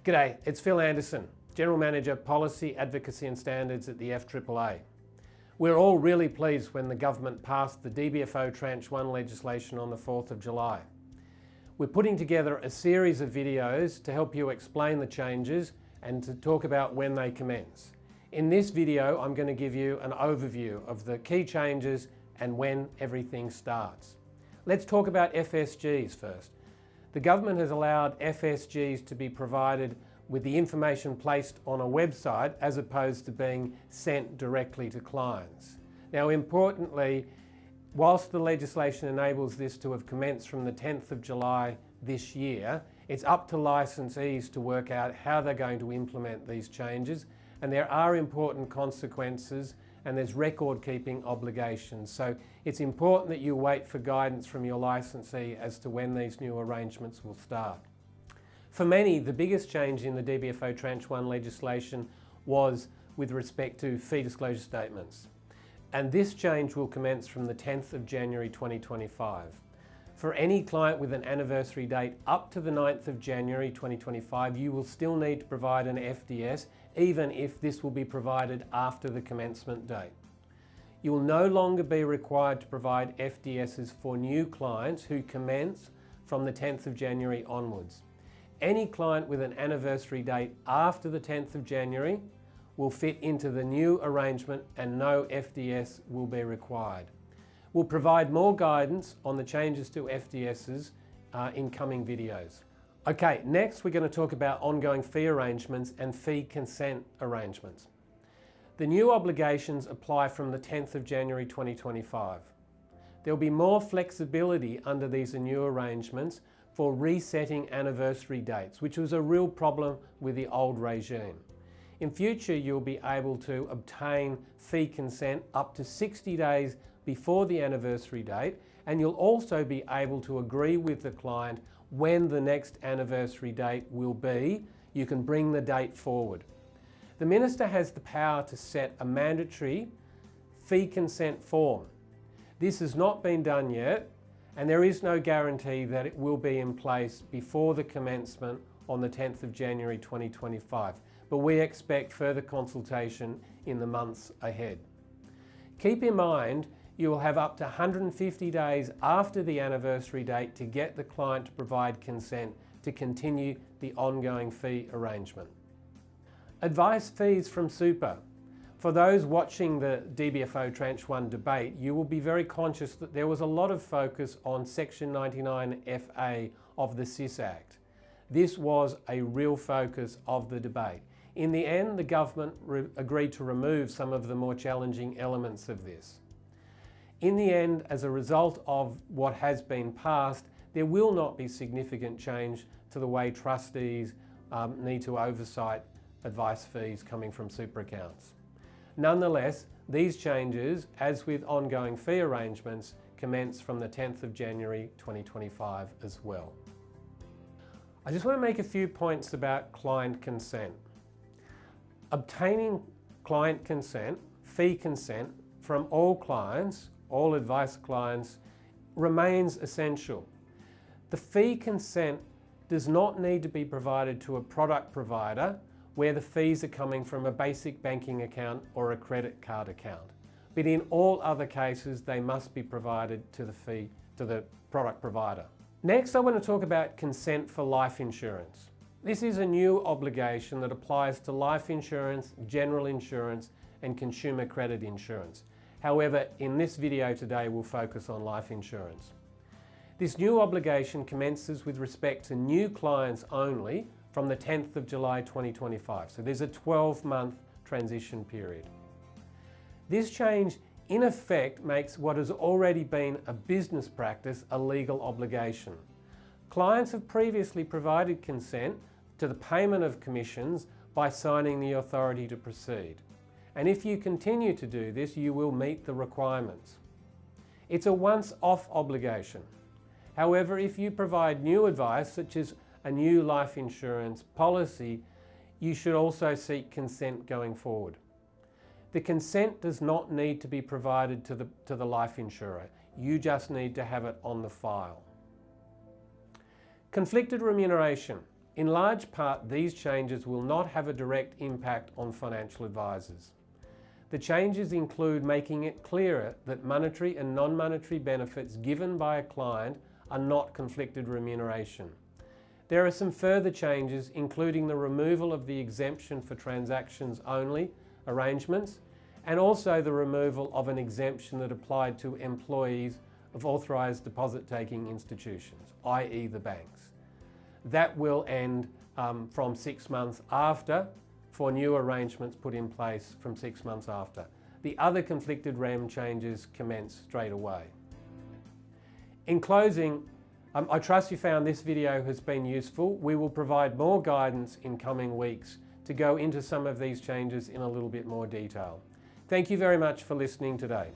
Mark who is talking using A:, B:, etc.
A: G'day, it's Phil Anderson, General Manager, Policy, Advocacy and Standards at the FAAA. We're all really pleased when the government passed the DBFO Tranche 1 legislation on the 4th of July. We're putting together a series of videos to help you explain the changes and to talk about when they commence. In this video, I'm going to give you an overview of the key changes and when everything starts. Let's talk about FSGs first. The government has allowed FSGs to be provided with the information placed on a website as opposed to being sent directly to clients. Now, importantly, whilst the legislation enables this to have commenced from the 10th of July this year, it's up to licensees to work out how they're going to implement these changes, and there are important consequences and there's record-keeping obligations. So it's important that you wait for guidance from your licensee as to when these new arrangements will start. For many, the biggest change in the DBFO Tranche 1 legislation was with respect to fee disclosure statements. And this change will commence from the 10th of January 2025. For any client with an anniversary date up to the 9th of January 2025, you will still need to provide an FDS, even if this will be provided after the commencement date. You will no longer be required to provide FDSs for new clients who commence from the 10th of January onwards. Any client with an anniversary date after the 10th of January will fit into the new arrangement and no FDS will be required. We'll provide more guidance on the changes to FDSs in coming videos. Okay, next we're going to talk about ongoing fee arrangements and fee consent arrangements. The new obligations apply from the 10th of January 2025. There'll be more flexibility under these new arrangements for resetting anniversary dates, which was a real problem with the old regime. In future, you'll be able to obtain fee consent up to 60 days before the anniversary date, and you'll also be able to agree with the client when the next anniversary date will be. You can bring the date forward. The Minister has the power to set a mandatory fee consent form. This has not been done yet, and there is no guarantee that it will be in place before the commencement on the 10th of January 2025, but we expect further consultation in the months ahead. Keep in mind, you will have up to 150 days after the anniversary date to get the client to provide consent to continue the ongoing fee arrangement. Advice fees from super. For those watching the DBFO Tranche 1 debate, you will be very conscious that there was a lot of focus on Section 99 FA of the SIS Act. This was a real focus of the debate. In the end, the government agreed to remove some of the more challenging elements of this. In the end, as a result of what has been passed, there will not be significant change to the way trustees need to oversight advice fees coming from super accounts. Nonetheless, these changes, as with ongoing fee arrangements, commence from the 10th of January 2025 as well. I just want to make a few points about client consent. Obtaining client consent, fee consent, from all clients, all advice clients, remains essential. The fee consent does not need to be provided to a product provider where the fees are coming from a basic banking account or a credit card account. But in all other cases, they must be provided to the product provider. Next, I want to talk about consent for life insurance. This is a new obligation that applies to life insurance, general insurance, and consumer credit insurance. However, in this video today, we'll focus on life insurance. This new obligation commences with respect to new clients only from the 10th of July 2025. So there's a 12-month transition period. This change, in effect, makes what has already been a business practice a legal obligation. Clients have previously provided consent to the payment of commissions by signing the authority to proceed. And if you continue to do this, you will meet the requirements. It's a once-off obligation. However, if you provide new advice, such as a new life insurance policy, you should also seek consent going forward. The consent does not need to be provided to the life insurer. You just need to have it on the file. Conflicted remuneration. In large part, these changes will not have a direct impact on financial advisors. The changes include making it clearer that monetary and non-monetary benefits given by a client are not conflicted remuneration. There are some further changes, including the removal of the exemption for transactions only arrangements, and also the removal of an exemption that applied to employees of authorised deposit-taking institutions, i.e. the banks. That will end from 6 months after, for new arrangements put in place from 6 months after. The other conflicted rem changes commence straight away. In closing, I trust you found this video has been useful. We will provide more guidance in coming weeks to go into some of these changes in a little bit more detail. Thank you very much for listening today.